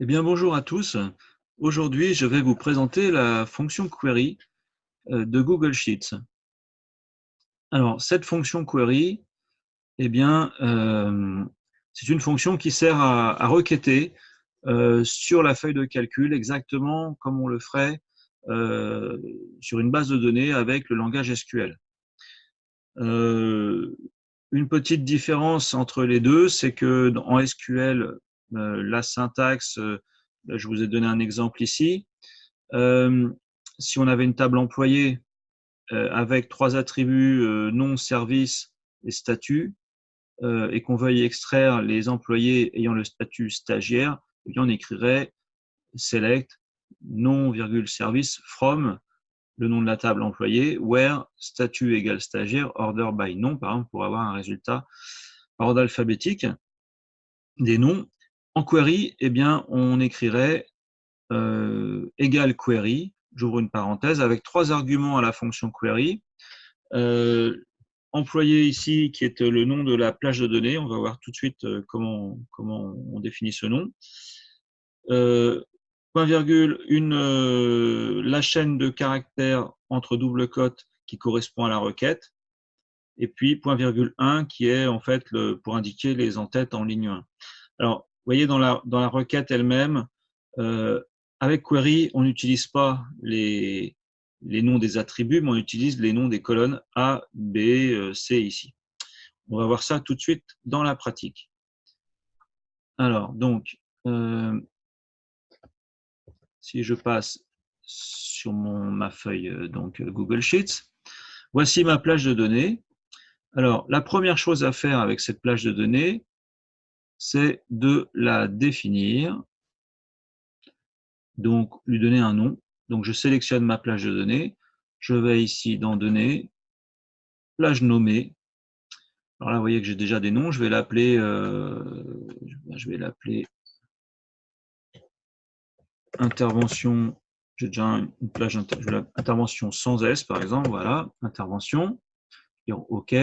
Eh bien, bonjour à tous. Aujourd'hui, je vais vous présenter la fonction query de Google Sheets. Alors, cette fonction query, eh bien, c'est une fonction qui sert à requêter sur la feuille de calcul exactement comme on le ferait sur une base de données avec le langage SQL. Une petite différence entre les deux, c'est que en SQL, la syntaxe, là, je vous ai donné un exemple ici. Si on avait une table employée avec trois attributs nom, service et statut, et qu'on veuille extraire les employés ayant le statut stagiaire, eh bien on écrirait select nom, service from le nom de la table employée, where statut égale stagiaire, order by nom, par exemple, pour avoir un résultat par ordre alphabétique des noms. En query, eh bien, on écrirait égale query, j'ouvre une parenthèse, avec trois arguments à la fonction query. Employé ici, qui est le nom de la plage de données. On va voir tout de suite comment on définit ce nom. Point virgule, la chaîne de caractères entre double cote qui correspond à la requête. Et puis point virgule 1 qui est en fait pour indiquer les entêtes en ligne 1. Alors, vous voyez, dans la requête elle-même, avec query, on n'utilise pas les noms des attributs, mais on utilise les noms des colonnes A, B, C ici. On va voir ça tout de suite dans la pratique. Alors, donc, si je passe sur ma feuille donc Google Sheets, voici ma plage de données. Alors, la première chose à faire avec cette plage de données, c'est de la définir, donc lui donner un nom. Donc, je sélectionne ma plage de données. Je vais ici dans Données, plage nommée. Alors là, vous voyez que j'ai déjà des noms. Je vais l'appeler intervention. J'ai déjà une plage intervention sans S, par exemple. Voilà, intervention. OK.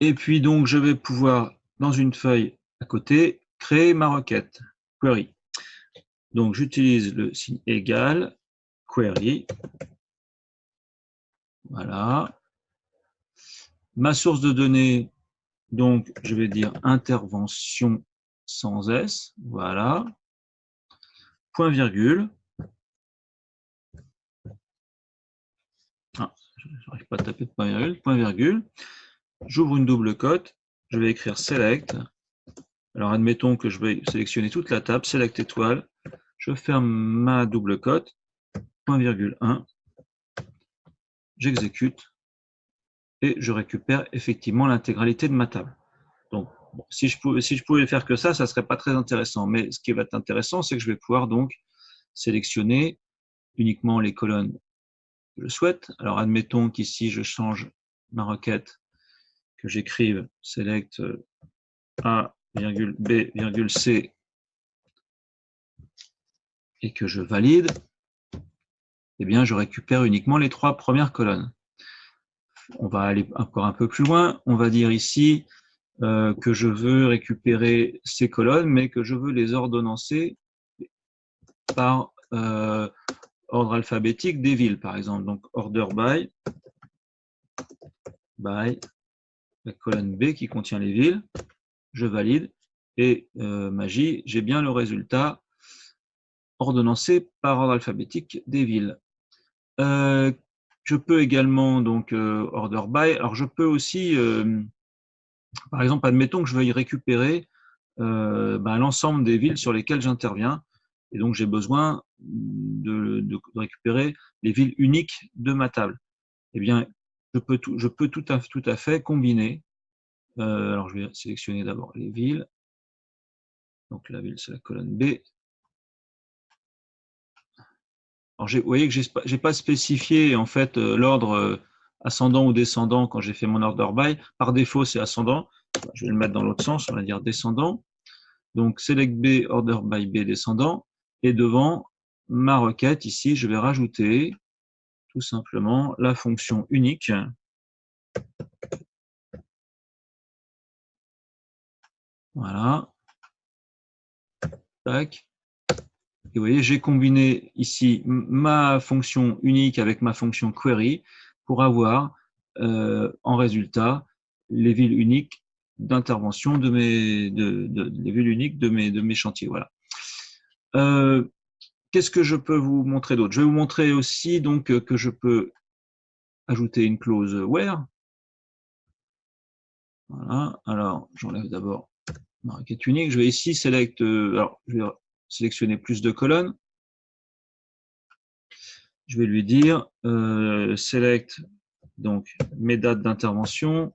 Et puis, donc, je vais pouvoir, dans une feuille à côté, créer ma requête, query. Donc, j'utilise le signe égal, query. Voilà. Ma source de données, donc, je vais dire intervention sans S. Voilà. Point virgule. Ah, je n'arrive pas à taper de point virgule. Point virgule. J'ouvre une double cote. Je vais écrire select. Alors, admettons que je vais sélectionner toute la table. Select étoile. Je ferme ma double cote. Point virgule 1. J'exécute. Et je récupère effectivement l'intégralité de ma table. Donc, bon, si je pouvais faire que ça ne serait pas très intéressant. Mais ce qui va être intéressant, c'est que je vais pouvoir donc sélectionner uniquement les colonnes que je souhaite. Alors, admettons qu'ici, je change ma requête, que j'écrive select A, B, C et que je valide, eh bien, je récupère uniquement les trois premières colonnes. On va aller encore un peu plus loin. On va dire ici que je veux récupérer ces colonnes, mais que je veux les ordonnancer par ordre alphabétique des villes, par exemple. Donc, order by la colonne B qui contient les villes. Je valide et magie, j'ai bien le résultat ordonnancé par ordre alphabétique des villes. Je peux également donc order by. Alors, je peux aussi par exemple, admettons que je veuille récupérer l'ensemble des villes sur lesquelles j'interviens. Et donc, j'ai besoin de récupérer les villes uniques de ma table. Eh bien, je peux tout à fait combiner. Alors, je vais sélectionner d'abord les villes. Donc, la ville, c'est la colonne B. Alors, vous voyez que je n'ai pas spécifié en fait l'ordre ascendant ou descendant quand j'ai fait mon order by. Par défaut, c'est ascendant. Je vais le mettre dans l'autre sens, on va dire descendant. Donc, select B, order by B descendant. Et devant ma requête, ici, je vais rajouter tout simplement la fonction unique. Voilà. Tac. Et vous voyez, j'ai combiné ici ma fonction unique avec ma fonction query pour avoir en résultat les villes uniques d'intervention de les villes uniques de mes chantiers. Voilà. Qu'est-ce que je peux vous montrer d'autre? Je vais vous montrer aussi donc que je peux ajouter une clause where. Voilà. Alors, j'enlève d'abord ma requête unique. Je vais ici select. Alors, je vais sélectionner plus de colonnes. Je vais lui dire select donc mes dates d'intervention,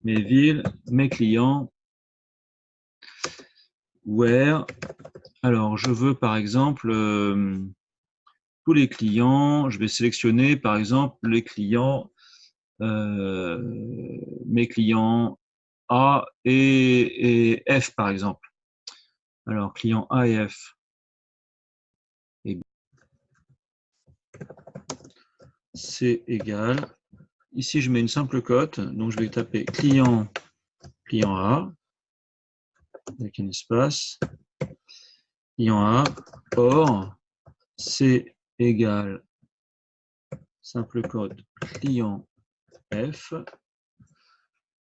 mes villes, mes clients, where. Alors, je veux par exemple tous les clients. Je vais sélectionner par exemple les clients, mes clients A et F par exemple. Alors, client A et F. Et c'est égal. Ici, je mets une simple cote. Donc, je vais taper client A avec un espace. Client A, or, c'est égal, simple code, client F.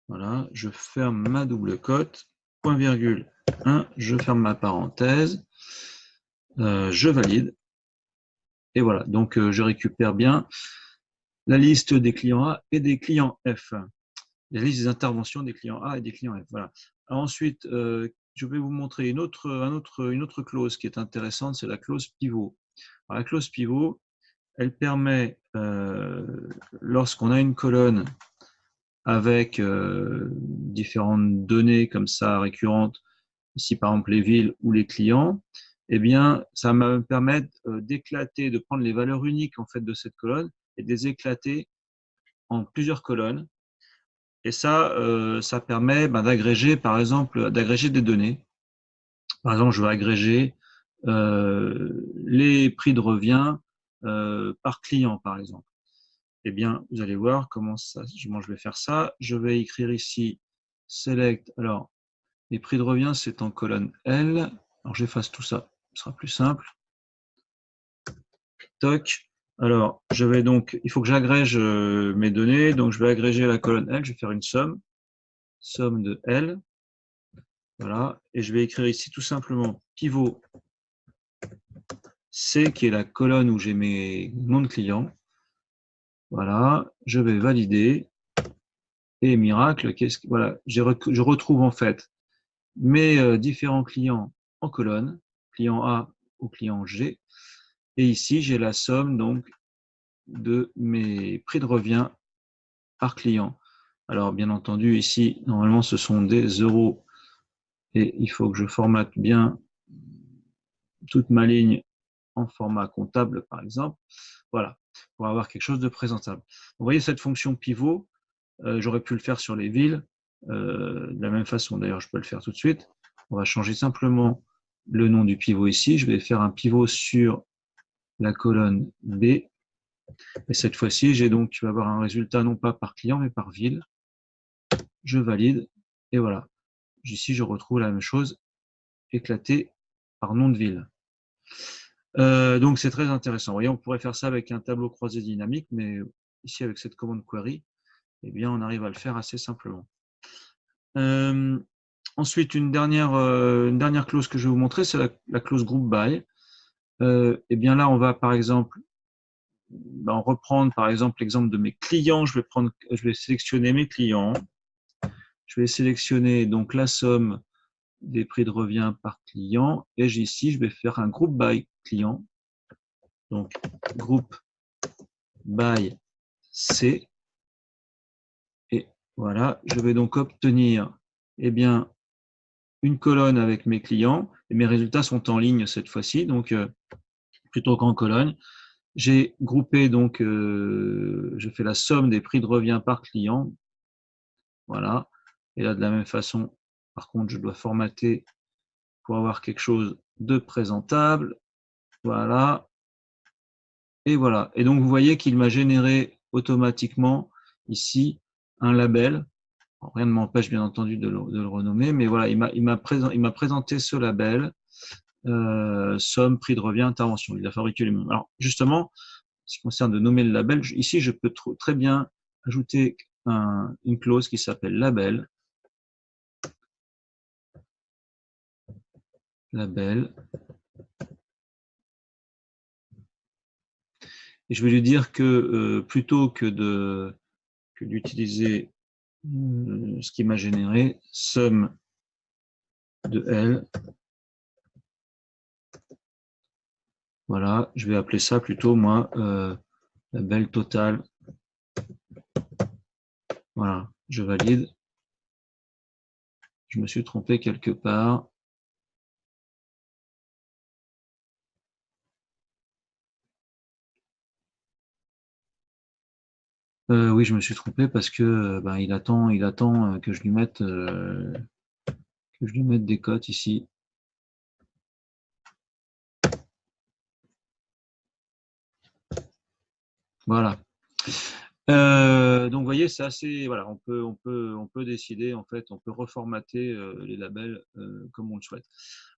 Voilà, je ferme ma double cote, point virgule 1, je ferme ma parenthèse, je valide. Et voilà, donc je récupère bien la liste des clients A et des clients F. La liste des interventions des clients A et des clients F. Voilà. Alors ensuite, je vais vous montrer une autre clause qui est intéressante, c'est la clause pivot. Alors, la clause pivot, elle permet, lorsqu'on a une colonne avec différentes données comme ça récurrentes, ici par exemple les villes ou les clients, eh bien, ça va me permettre d'éclater, de prendre les valeurs uniques en fait de cette colonne et de les éclater en plusieurs colonnes. Et ça, ça permet d'agréger, par exemple, d'agréger des données. Par exemple, je vais agréger les prix de revient par client, par exemple. Eh bien, vous allez voir comment je vais faire ça. Je vais écrire ici select. Alors, les prix de revient, c'est en colonne L. Alors, j'efface tout ça, ce sera plus simple. Toc. Alors, il faut que j'agrège mes données. Donc, je vais agréger la colonne L. Je vais faire une somme de L. Voilà. Et je vais écrire ici tout simplement pivot C, qui est la colonne où j'ai mes noms de clients. Voilà. Je vais valider. Et miracle, voilà, je retrouve en fait mes différents clients en colonne, client A au client G. Et ici, j'ai la somme donc de mes prix de revient par client. Alors, bien entendu, ici, normalement, ce sont des euros et il faut que je formate bien toute ma ligne en format comptable, par exemple. Voilà, pour avoir quelque chose de présentable. Vous voyez cette fonction pivot, j'aurais pu le faire sur les villes. De la même façon, d'ailleurs, je peux le faire tout de suite. On va changer simplement le nom du pivot ici. Je vais faire un pivot sur la colonne B. Et cette fois-ci, tu vas avoir un résultat non pas par client, mais par ville. Je valide. Et voilà. Ici, je retrouve la même chose éclatée par nom de ville. Donc, c'est très intéressant. Vous voyez, on pourrait faire ça avec un tableau croisé dynamique, mais ici, avec cette commande query, eh bien, on arrive à le faire assez simplement. Ensuite, une dernière clause que je vais vous montrer, c'est la clause group by. Eh bien là, on va par exemple reprendre par exemple l'exemple de mes clients. Je vais sélectionner mes clients. Je vais sélectionner donc la somme des prix de revient par client. Et ici, je vais faire un group by client. Donc, group by C. Et voilà, je vais donc obtenir eh bien, une colonne avec mes clients. Et mes résultats sont en ligne cette fois-ci, donc plutôt qu'en colonne. J'ai groupé donc, je fais la somme des prix de revient par client. Voilà. Et là, de la même façon, par contre, je dois formater pour avoir quelque chose de présentable. Voilà. Et voilà. Et donc, vous voyez qu'il m'a généré automatiquement ici un label. Alors, rien ne m'empêche, bien entendu, de le renommer, mais voilà, il m'a présenté ce label somme, prix de revient, intervention. Il a fabriqué lui-même. Alors, justement, en ce qui concerne de nommer le label, ici, je peux très bien ajouter une clause qui s'appelle label. Et je vais lui dire que plutôt que d'utiliser ce qui m'a généré, somme de L. Voilà, je vais appeler ça plutôt, moi, label total. Voilà, je valide. Je me suis trompé quelque part. Oui, je me suis trompé parce que il attend que je lui mette des cotes ici. Voilà. Donc, vous voyez, c'est assez. Voilà, on peut décider, en fait, on peut reformater les labels comme on le souhaite.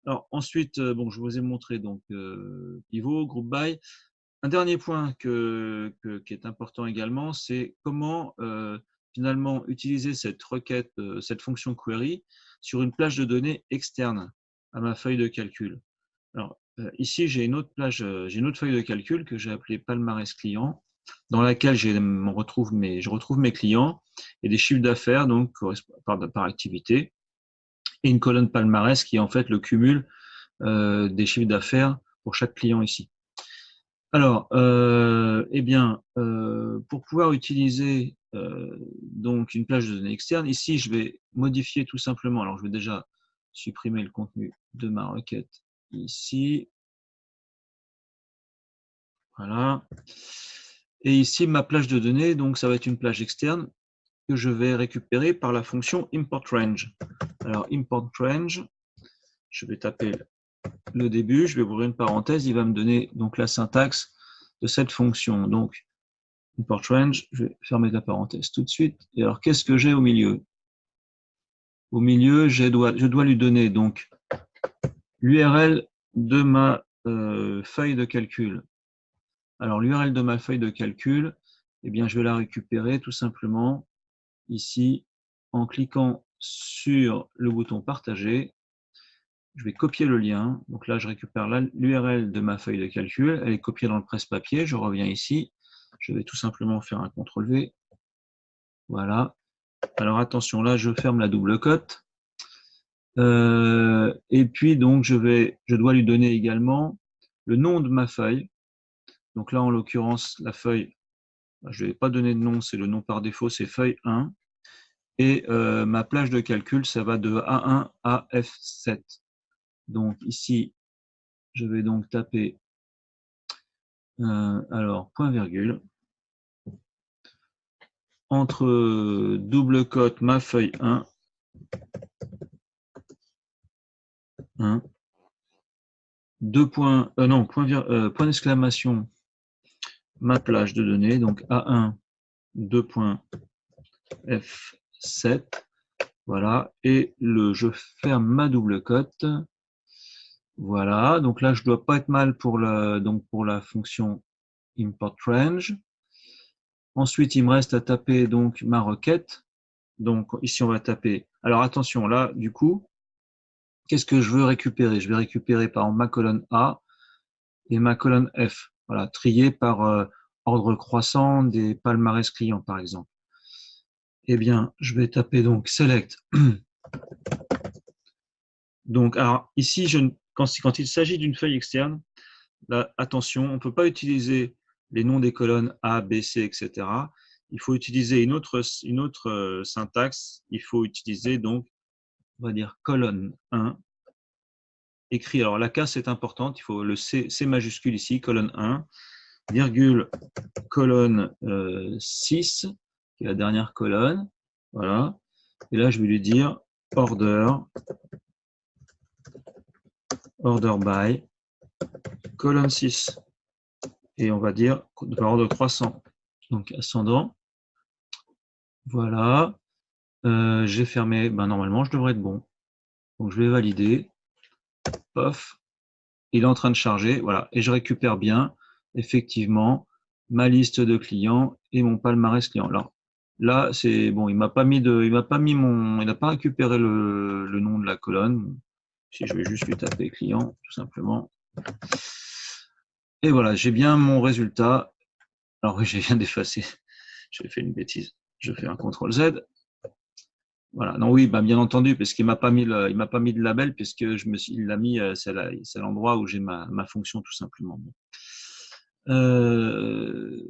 Alors, ensuite, bon, je vous ai montré donc pivot, group by. Un dernier point qui est important également, c'est comment finalement utiliser cette requête, cette fonction query sur une plage de données externe à ma feuille de calcul. Alors, ici, j'ai une autre feuille de calcul que j'ai appelée palmarès client, dans laquelle je retrouve mes clients et des chiffres d'affaires donc par activité, et une colonne palmarès qui est en fait le cumul des chiffres d'affaires pour chaque client ici. Alors, pour pouvoir utiliser donc une plage de données externe, ici, je vais modifier tout simplement. Alors, je vais déjà supprimer le contenu de ma requête ici. Voilà. Et ici, ma plage de données, donc ça va être une plage externe que je vais récupérer par la fonction import range. Alors, import range, je vais taper le début, je vais ouvrir une parenthèse, il va me donner donc la syntaxe de cette fonction. Donc, import range, je vais fermer la parenthèse tout de suite. Et alors, qu'est-ce que j'ai au milieu? Au milieu, je dois lui donner donc l'URL de ma feuille de calcul. Alors, l'URL de ma feuille de calcul, eh bien, je vais la récupérer tout simplement ici en cliquant sur le bouton partager. Je vais copier le lien. Donc là, je récupère l'URL de ma feuille de calcul. Elle est copiée dans le presse-papier. Je reviens ici. Je vais tout simplement faire un CTRL-V. Voilà. Alors attention, là, je ferme la double cote. Et puis, donc, je dois lui donner également le nom de ma feuille. Donc là, en l'occurrence, la feuille, je ne vais pas donner de nom, c'est le nom par défaut, c'est feuille 1. Et ma plage de calcul, ça va de A1 à F7. Donc ici, je vais donc taper alors point virgule entre double cote ma feuille 1, deux points, non, point d'exclamation ma plage de données, donc A1, 2 points F7, voilà, et je ferme ma double cote. Voilà, donc là, je ne dois pas être mal pour la fonction import range. Ensuite, il me reste à taper donc ma requête. Donc ici, on va taper. Alors attention, là, du coup, qu'est-ce que je veux récupérer? Je vais récupérer par exemple ma colonne A et ma colonne F. Voilà, trier par ordre croissant des palmarès clients, par exemple. Eh bien, je vais taper donc select. Donc, alors ici, quand il s'agit d'une feuille externe, là, attention, on ne peut pas utiliser les noms des colonnes A, B, C, etc. Il faut utiliser une autre syntaxe. Il faut utiliser donc, on va dire, colonne 1, écrit. Alors la case est importante, il faut le C majuscule ici, colonne 1, virgule, colonne 6, qui est la dernière colonne. Voilà. Et là, je vais lui dire order by, colonne 6. Et on va dire par ordre croissant. Donc ascendant. Voilà. J'ai fermé. Ben, normalement, je devrais être bon. Donc je vais valider. Pof. Il est en train de charger, voilà, et je récupère bien, effectivement, ma liste de clients et mon palmarès client. Alors, là, c'est bon, il n'a pas récupéré le nom de la colonne. Si je vais juste lui taper client, tout simplement. Et voilà, j'ai bien mon résultat. Alors oui, j'ai bien d'effacer. J'ai fait une bêtise. Je fais un CTRL Z. Voilà. Non, oui, bien entendu, parce qu'il m'a pas mis il m'a pas mis de label, puisque il l'a mis, c'est l'endroit où j'ai ma fonction, tout simplement. Euh,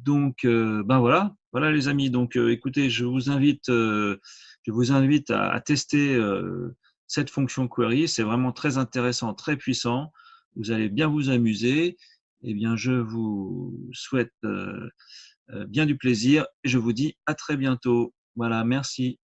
donc, voilà les amis. Donc, écoutez, je vous invite à tester cette fonction query. C'est vraiment très intéressant, très puissant. Vous allez bien vous amuser. Eh bien, je vous souhaite bien du plaisir et je vous dis à très bientôt. Voilà, merci.